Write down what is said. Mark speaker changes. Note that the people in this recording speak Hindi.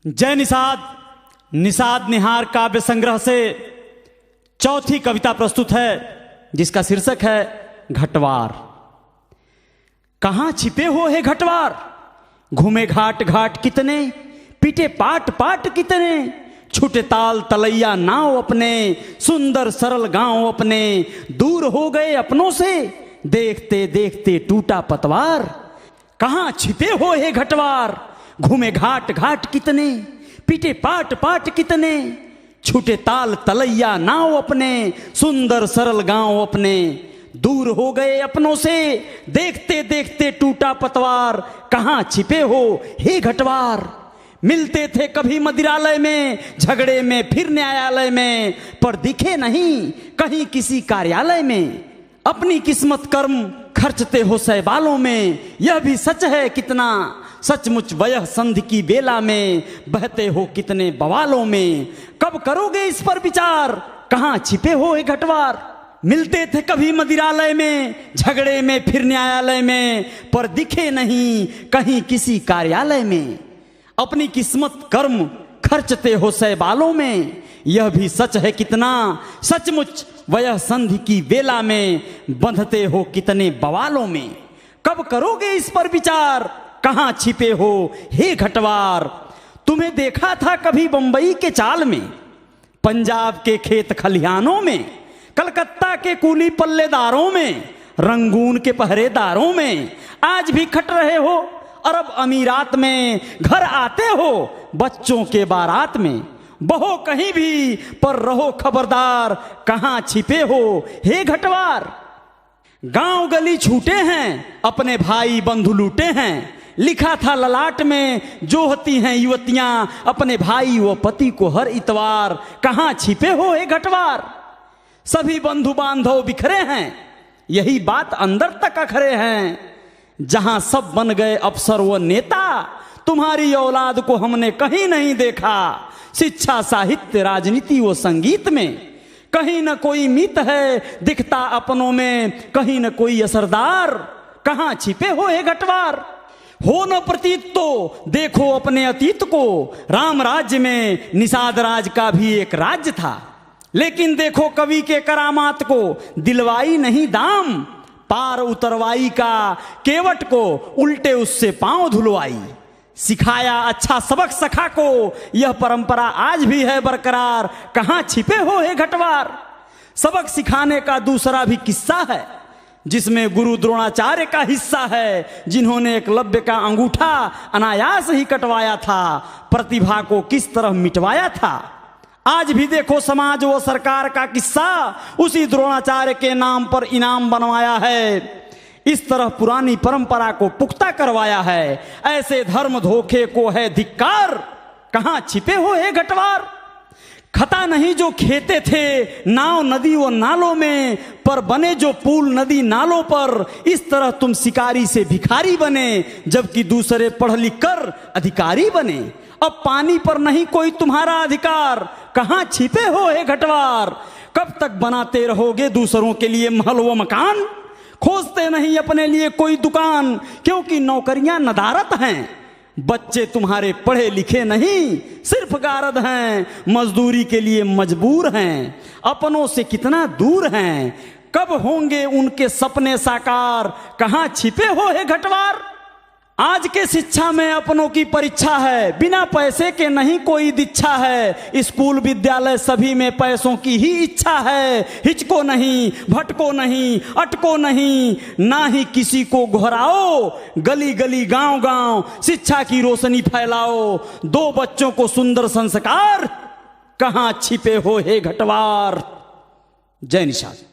Speaker 1: जय निषाद निषाद निहार काव्य संग्रह से चौथी कविता प्रस्तुत है जिसका शीर्षक है घटवार। कहां छिपे हो हे घटवार, घूमे घाट घाट कितने, पीटे पाट पाट कितने, छूटे ताल तलैया नाव अपने, सुंदर सरल गांव अपने, दूर हो गए अपनों से, देखते देखते टूटा पतवार। कहां छिपे हो हे घटवार, घूमे घाट घाट कितने, पीटे पाट पाट कितने, छूटे ताल तलैया नाव अपने, सुंदर सरल गांव अपने, दूर हो गए अपनों से, देखते देखते टूटा पतवार। कहां छिपे हो हे घटवार, मिलते थे कभी मदिरालय में, झगड़े में फिर न्यायालय में, पर दिखे नहीं कहीं किसी कार्यालय में। अपनी किस्मत कर्म खर्चते हो सैबालों में, यह भी सच है कितना, सचमुच वयह संधि की बेला में, बहते हो कितने बवालों में। कब करोगे इस पर विचार, कहां छिपे हो हे घटवार। मिलते थे कभी मदिरालय में, झगड़े में फिर न्यायालय में, पर दिखे नहीं कहीं किसी कार्यालय में। अपनी किस्मत कर्म खर्चते हो सैबालों में, यह भी सच है कितना, सचमुच वह संधि की बेला में, बंधते हो कितने बवालों में। कब करोगे इस पर विचार, कहां छिपे हो हे घटवार। तुम्हें देखा था कभी बंबई के चाल में, पंजाब के खेत खलिहानों में, कलकत्ता के कूली पल्लेदारों में, रंगून के पहरेदारों में। आज भी खट रहे हो अरब अमीरात में, घर आते हो बच्चों के बारात में। बहो कहीं भी पर रहो खबरदार, कहां छिपे हो हे घटवार। गांव गली छूटे हैं, अपने भाई बंधु लूटे हैं, लिखा था ललाट में, जो होती हैं युवतियां अपने भाई व पति को हर इतवार। कहां छिपे हो हे घटवार। सभी बंधु बांधव बिखरे हैं, यही बात अंदर तक अखरे हैं, जहां सब बन गए अफसर व नेता, तुम्हारी औलाद को हमने कहीं नहीं देखा। शिक्षा साहित्य राजनीति व संगीत में कहीं न कोई मित है दिखता अपनों में, कहीं न कोई असरदार। कहां छिपे हो हे घटवार। हो न प्रतीत तो देखो अपने अतीत को, राम राज्य में निषाद राज का भी एक राज्य था, लेकिन देखो कवि के करामात को, दिलवाई नहीं दाम, पार उतरवाई का केवट को, उल्टे उससे पांव धुलवाई। सिखाया अच्छा सबक सखा को, यह परंपरा आज भी है बरकरार। कहां छिपे हो हे घटवार। सबक सिखाने का दूसरा भी किस्सा है, जिसमें गुरु द्रोणाचार्य का हिस्सा है, जिन्होंने एकलव्य का अंगूठा अनायास ही कटवाया था, प्रतिभा को किस तरह मिटवाया था। आज भी देखो समाज व सरकार का किस्सा, उसी द्रोणाचार्य के नाम पर इनाम बनवाया है। इस तरह पुरानी परंपरा को पुख्ता करवाया है, ऐसे धर्म धोखे को है धिक्कार। कहां छिपे हो हे घटवार। खता नहीं जो खेते थे नाव नदी व नालों में, पर बने जो पुल नदी नालों पर, इस तरह तुम शिकारी से भिखारी बने, जबकि दूसरे पढ़ लिख कर अधिकारी बने। अब पानी पर नहीं कोई तुम्हारा अधिकार, कहां छिपे हो हे घटवार। कब तक बनाते रहोगे दूसरों के लिए महल व मकान, खोजते नहीं अपने लिए कोई दुकान, क्योंकि नौकरियां नदारत हैं। बच्चे तुम्हारे पढ़े लिखे नहीं सिर्फ गारद हैं, मजदूरी के लिए मजबूर हैं, अपनों से कितना दूर हैं। कब होंगे उनके सपने साकार, कहां छिपे हो हे घटवार। आज के शिक्षा में अपनों की परीक्षा है, बिना पैसे के नहीं कोई दीक्षा है। स्कूल विद्यालय सभी में पैसों की ही इच्छा है। हिचको नहीं, भटको नहीं, अटको नहीं, ना ही किसी को घोराओ, गली गली गांव गांव शिक्षा की रोशनी फैलाओ। दो बच्चों को सुंदर संस्कार, कहां छिपे हो हे घटवार। जय निषाद।